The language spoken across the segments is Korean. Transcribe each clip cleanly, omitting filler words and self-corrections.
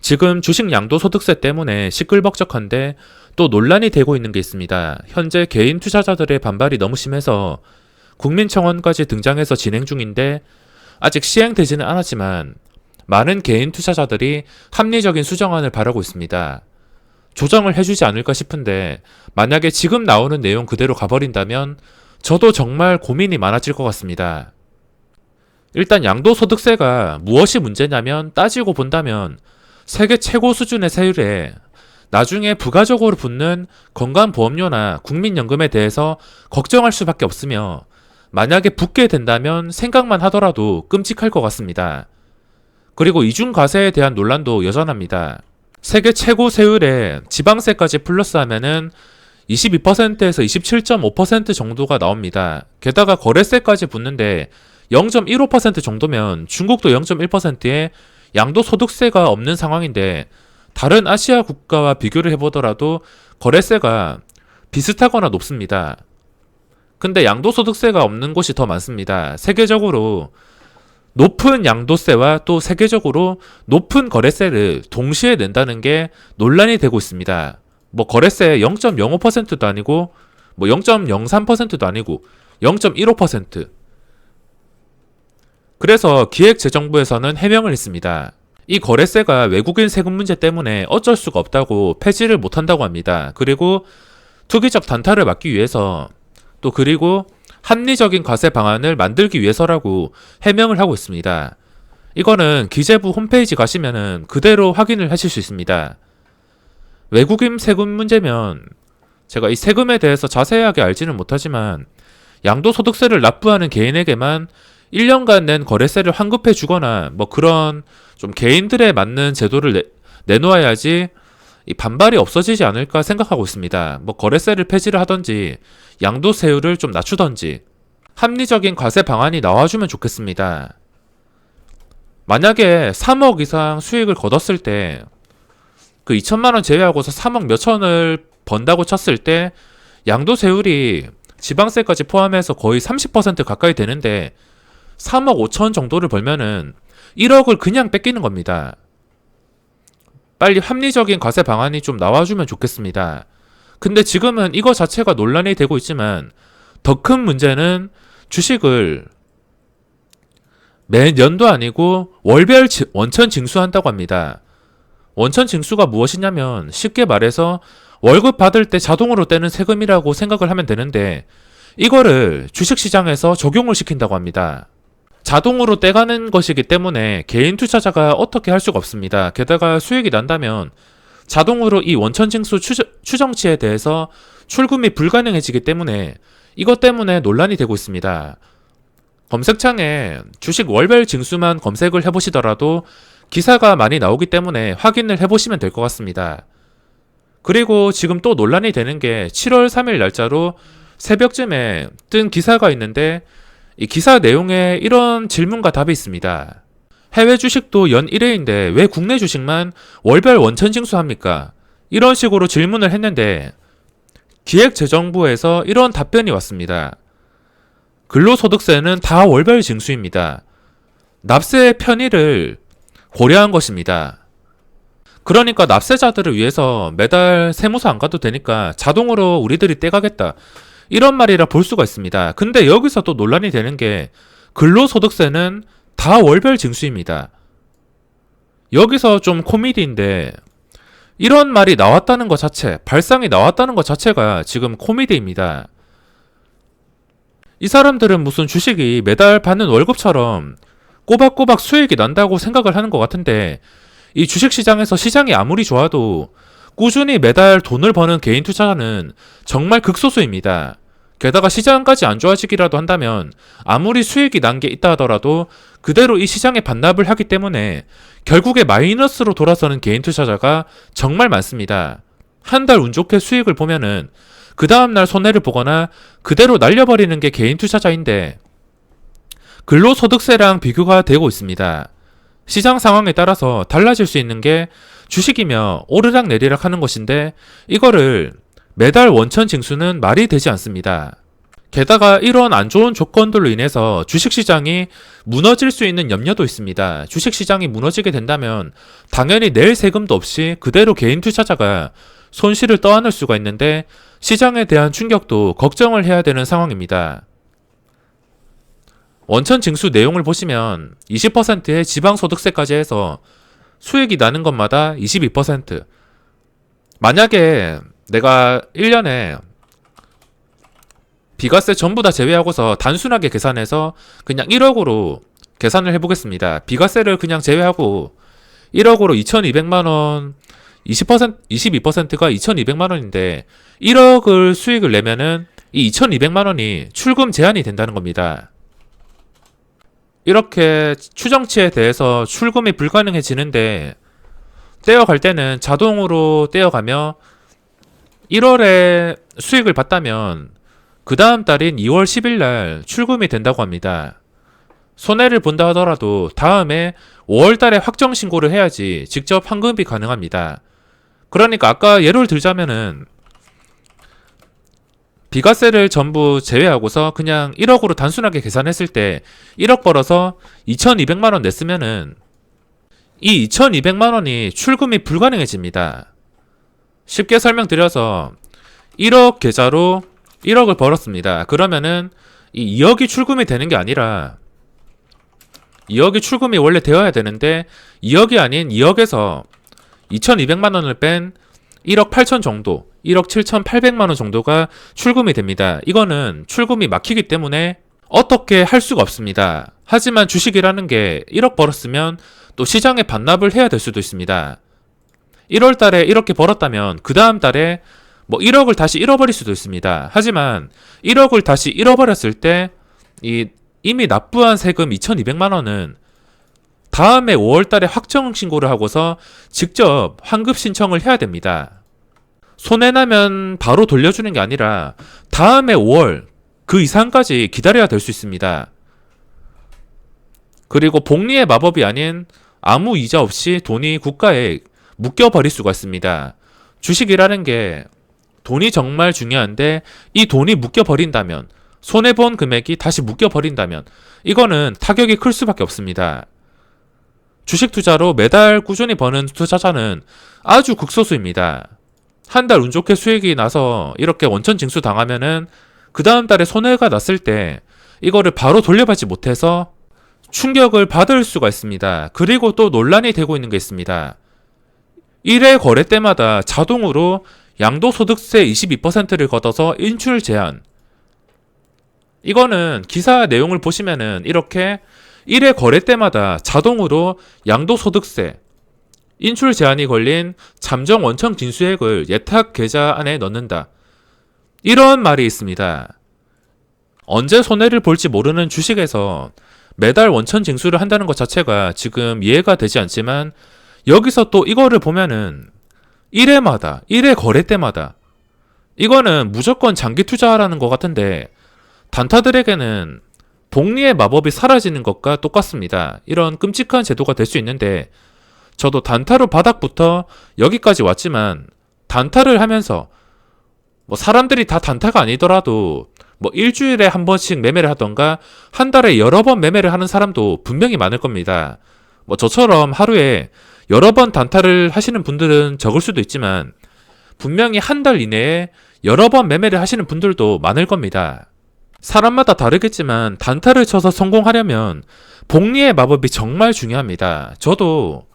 지금 주식 양도소득세 때문에 시끌벅적한데 또 논란이 되고 있는 게 있습니다. 현재 개인 투자자들의 반발이 너무 심해서 국민청원까지 등장해서 진행 중인데 아직 시행되지는 않았지만 많은 개인 투자자들이 합리적인 수정안을 바라고 있습니다. 조정을 해주지 않을까 싶은데 만약에 지금 나오는 내용 그대로 가버린다면 저도 정말 고민이 많아질 것 같습니다. 일단 양도소득세가 무엇이 문제냐면 따지고 본다면 세계 최고 수준의 세율에 나중에 부가적으로 붙는 건강보험료나 국민연금에 대해서 걱정할 수밖에 없으며 만약에 붙게 된다면 생각만 하더라도 끔찍할 것 같습니다. 그리고 이중과세에 대한 논란도 여전합니다. 세계 최고 세율에 지방세까지 플러스하면은 22%에서 27.5% 정도가 나옵니다. 게다가 거래세까지 붙는데 0.15% 정도면 중국도 0.1%에 양도소득세가 없는 상황인데 다른 아시아 국가와 비교를 해보더라도 거래세가 비슷하거나 높습니다. 근데 양도소득세가 없는 곳이 더 많습니다. 세계적으로 높은 양도세와 또 세계적으로 높은 거래세를 동시에 낸다는 게 논란이 되고 있습니다. 뭐 거래세 0.05%도 아니고 뭐 0.03%도 아니고 0.15%. 그래서 기획재정부에서는 해명을 했습니다. 이 거래세가 외국인 세금 문제 때문에 어쩔 수가 없다고 폐지를 못한다고 합니다. 그리고 투기적 단타를 막기 위해서 또 그리고 합리적인 과세 방안을 만들기 위해서라고 해명을 하고 있습니다. 이거는 기재부 홈페이지 가시면은 그대로 확인을 하실 수 있습니다. 외국인 세금 문제면 제가 이 세금에 대해서 자세하게 알지는 못하지만 양도소득세를 납부하는 개인에게만 1년간 낸 거래세를 환급해 주거나 뭐 그런 좀 개인들에 맞는 제도를 내놓아야지 이 반발이 없어지지 않을까 생각하고 있습니다. 뭐 거래세를 폐지를 하던지 양도세율을 좀 낮추던지 합리적인 과세 방안이 나와주면 좋겠습니다. 만약에 3억 이상 수익을 거뒀을 때 그 2천만 원 제외하고서 3억 몇천을 번다고 쳤을 때 양도세율이 지방세까지 포함해서 거의 30% 가까이 되는데 3억 5천 정도를 벌면은 1억을 그냥 뺏기는 겁니다. 빨리 합리적인 과세 방안이 좀 나와주면 좋겠습니다. 근데 지금은 이거 자체가 논란이 되고 있지만 더 큰 문제는 주식을 매년도 아니고 월별 원천 징수한다고 합니다. 원천 징수가 무엇이냐면 쉽게 말해서 월급 받을 때 자동으로 떼는 세금이라고 생각을 하면 되는데 이거를 주식시장에서 적용을 시킨다고 합니다. 자동으로 떼가는 것이기 때문에 개인 투자자가 어떻게 할 수가 없습니다. 게다가 수익이 난다면 자동으로 이 원천징수 추정치에 대해서 출금이 불가능해지기 때문에 이것 때문에 논란이 되고 있습니다. 검색창에 주식 월별 징수만 검색을 해보시더라도 기사가 많이 나오기 때문에 확인을 해보시면 될 것 같습니다. 그리고 지금 또 논란이 되는 게 7월 3일 날짜로 새벽쯤에 뜬 기사가 있는데 이 기사 내용에 이런 질문과 답이 있습니다. 해외 주식도 연 1회인데 왜 국내 주식만 월별 원천 징수합니까? 이런 식으로 질문을 했는데 기획재정부에서 이런 답변이 왔습니다. 근로소득세는 다 월별 징수입니다. 납세 편의를 고려한 것입니다. 그러니까 납세자들을 위해서 매달 세무서 안 가도 되니까 자동으로 우리들이 떼가겠다. 이런 말이라 볼 수가 있습니다. 근데 여기서 또 논란이 되는 게 근로소득세는 다 월별 징수입니다. 여기서 좀 코미디인데 이런 말이 나왔다는 것 자체, 발상이 나왔다는 것 자체가 지금 코미디입니다. 이 사람들은 무슨 주식이 매달 받는 월급처럼 꼬박꼬박 수익이 난다고 생각을 하는 것 같은데 이 주식시장에서 시장이 아무리 좋아도 꾸준히 매달 돈을 버는 개인 투자자는 정말 극소수입니다. 게다가 시장까지 안 좋아지기라도 한다면 아무리 수익이 난 게 있다 하더라도 그대로 이 시장에 반납을 하기 때문에 결국에 마이너스로 돌아서는 개인 투자자가 정말 많습니다. 한 달 운 좋게 수익을 보면은 그 다음날 손해를 보거나 그대로 날려버리는 게 개인 투자자인데 근로소득세랑 비교가 되고 있습니다. 시장 상황에 따라서 달라질 수 있는 게 주식이며 오르락 내리락 하는 것인데 이거를 매달 원천 징수는 말이 되지 않습니다. 게다가 이런 안 좋은 조건들로 인해서 주식시장이 무너질 수 있는 염려도 있습니다. 주식시장이 무너지게 된다면 당연히 낼 세금도 없이 그대로 개인 투자자가 손실을 떠안을 수가 있는데 시장에 대한 충격도 걱정을 해야 되는 상황입니다. 원천 징수 내용을 보시면 20%의 지방소득세까지 해서 수익이 나는 것마다 22%. 만약에 내가 1년에 비과세 전부 다 제외하고서 단순하게 계산해서 그냥 1억으로 계산을 해보겠습니다. 비과세를 그냥 제외하고 1억으로 2200만원, 22%가 2200만원인데 1억을 수익을 내면은 이 2200만원이 출금 제한이 된다는 겁니다. 이렇게 추정치에 대해서 출금이 불가능해지는데 떼어갈 때는 자동으로 떼어가며 1월에 수익을 봤다면 그 다음 달인 2월 10일 날 출금이 된다고 합니다. 손해를 본다 하더라도 다음에 5월 달에 확정 신고를 해야지 직접 환급이 가능합니다. 그러니까 아까 예를 들자면은 비과세를 전부 제외하고서 그냥 1억으로 단순하게 계산했을 때 1억 벌어서 2200만원 냈으면은 이 2200만원이 출금이 불가능해집니다. 쉽게 설명드려서 1억 계좌로 1억을 벌었습니다. 그러면은 이 2억이 출금이 되는 게 아니라 2억이 출금이 원래 되어야 되는데 2억이 아닌 2억에서 2200만원을 뺀 1억 8천 정도, 1억 7,800만원 정도가 출금이 됩니다. 이거는 출금이 막히기 때문에 어떻게 할 수가 없습니다. 하지만 주식이라는 게 1억 벌었으면 또 시장에 반납을 해야 될 수도 있습니다. 1월 달에 이렇게 벌었다면 그 다음 달에 뭐 1억을 다시 잃어버릴 수도 있습니다. 하지만 1억을 다시 잃어버렸을 때 이미 납부한 세금 2200만원은 다음에 5월 달에 확정 신고를 하고서 직접 환급 신청을 해야 됩니다. 손해나면 바로 돌려주는 게 아니라 다음에 5월 그 이상까지 기다려야 될 수 있습니다. 그리고 복리의 마법이 아닌 아무 이자 없이 돈이 국가에 묶여버릴 수가 있습니다. 주식이라는 게 돈이 정말 중요한데 이 돈이 묶여버린다면, 손해본 금액이 다시 묶여버린다면 이거는 타격이 클 수밖에 없습니다. 주식 투자로 매달 꾸준히 버는 투자자는 아주 극소수입니다. 한 달 운 좋게 수익이 나서 이렇게 원천 징수 당하면은 그 다음 달에 손해가 났을 때 이거를 바로 돌려받지 못해서 충격을 받을 수가 있습니다. 그리고 또 논란이 되고 있는 게 있습니다. 1회 거래 때마다 자동으로 양도소득세 22%를 걷어서 인출 제한. 이거는 기사 내용을 보시면은 이렇게 1회 거래 때마다 자동으로 양도소득세 인출 제한이 걸린 잠정 원천 징수액을 예탁 계좌 안에 넣는다. 이런 말이 있습니다. 언제 손해를 볼지 모르는 주식에서 매달 원천 징수를 한다는 것 자체가 지금 이해가 되지 않지만 여기서 또 이거를 보면은 1회마다, 1회 거래 때마다 이거는 무조건 장기 투자하라는 것 같은데 단타들에게는 복리의 마법이 사라지는 것과 똑같습니다. 이런 끔찍한 제도가 될 수 있는데 저도 단타로 바닥부터 여기까지 왔지만 단타를 하면서 뭐 사람들이 다 단타가 아니더라도 뭐 일주일에 한 번씩 매매를 하던가 한 달에 여러 번 매매를 하는 사람도 분명히 많을 겁니다. 뭐 저처럼 하루에 여러 번 단타를 하시는 분들은 적을 수도 있지만 분명히 한 달 이내에 여러 번 매매를 하시는 분들도 많을 겁니다. 사람마다 다르겠지만 단타를 쳐서 성공하려면 복리의 마법이 정말 중요합니다. 저도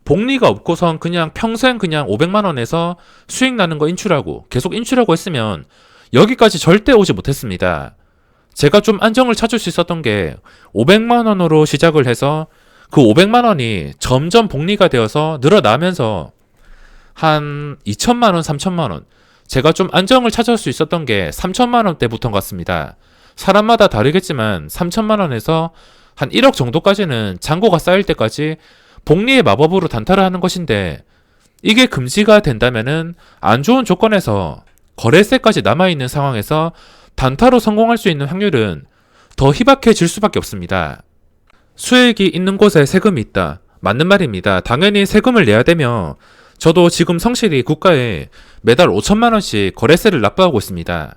복리가 없고선 그냥 평생 그냥 500만원에서 수익 나는 거 인출하고 계속 인출하고 했으면 여기까지 절대 오지 못했습니다. 제가 좀 안정을 찾을 수 있었던 게 500만원으로 시작을 해서 그 500만원이 점점 복리가 되어서 늘어나면서 한 2천만원, 3천만원 제가 좀 안정을 찾을 수 있었던 게 3천만원 때부터인 것 같습니다. 사람마다 다르겠지만 3천만원에서 한 1억 정도까지는 잔고가 쌓일 때까지 복리의 마법으로 단타를 하는 것인데 이게 금지가 된다면은 안 좋은 조건에서 거래세까지 남아있는 상황에서 단타로 성공할 수 있는 확률은 더 희박해질 수밖에 없습니다. 수익이 있는 곳에 세금이 있다. 맞는 말입니다. 당연히 세금을 내야 되며 저도 지금 성실히 국가에 매달 5천만원씩 거래세를 납부하고 있습니다.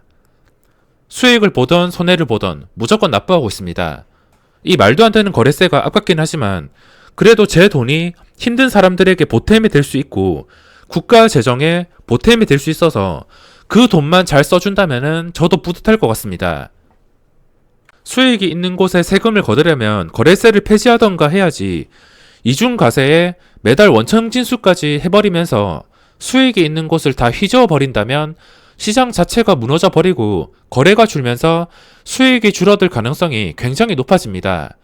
수익을 보던 손해를 보던 무조건 납부하고 있습니다. 이 말도 안 되는 거래세가 아깝긴 하지만 그래도 제 돈이 힘든 사람들에게 보탬이 될 수 있고 국가 재정에 보탬이 될 수 있어서 그 돈만 잘 써준다면은 저도 뿌듯할 것 같습니다. 수익이 있는 곳에 세금을 거두려면 거래세를 폐지하던가 해야지 이중과세에 매달 원천징수까지 해버리면서 수익이 있는 곳을 다 휘저어 버린다면 시장 자체가 무너져 버리고 거래가 줄면서 수익이 줄어들 가능성이 굉장히 높아집니다.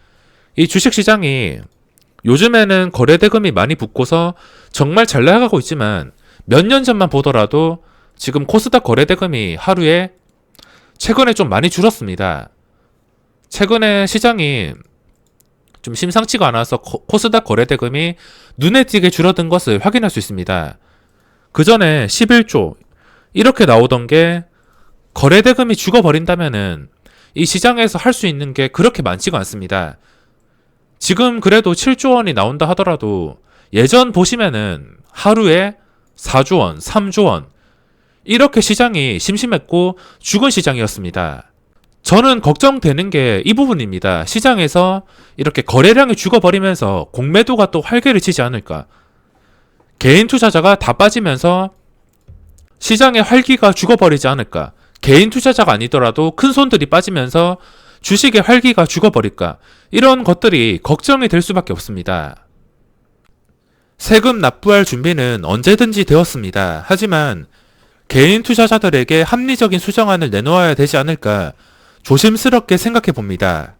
이 주식시장이 요즘에는 거래대금이 많이 붙고서 정말 잘 나가고 있지만 몇 년 전만 보더라도 지금 코스닥 거래대금이 하루에 최근에 좀 많이 줄었습니다. 최근에 시장이 좀 심상치가 않아서 코스닥 거래대금이 눈에 띄게 줄어든 것을 확인할 수 있습니다. 그 전에 11조 이렇게 나오던 게 거래대금이 죽어버린다면은 이 시장에서 할 수 있는 게 그렇게 많지가 않습니다. 지금 그래도 7조 원이 나온다 하더라도 예전 보시면은 하루에 4조 원, 3조 원 이렇게 시장이 심심했고 죽은 시장이었습니다. 저는 걱정되는 게 이 부분입니다. 시장에서 이렇게 거래량이 죽어버리면서 공매도가 또 활개를 치지 않을까. 개인 투자자가 다 빠지면서 시장의 활기가 죽어버리지 않을까. 개인 투자자가 아니더라도 큰 손들이 빠지면서 주식의 활기가 죽어버릴까. 이런 것들이 걱정이 될 수밖에 없습니다. 세금 납부할 준비는 언제든지 되었습니다. 하지만 개인 투자자들에게 합리적인 수정안을 내놓아야 되지 않을까 조심스럽게 생각해 봅니다.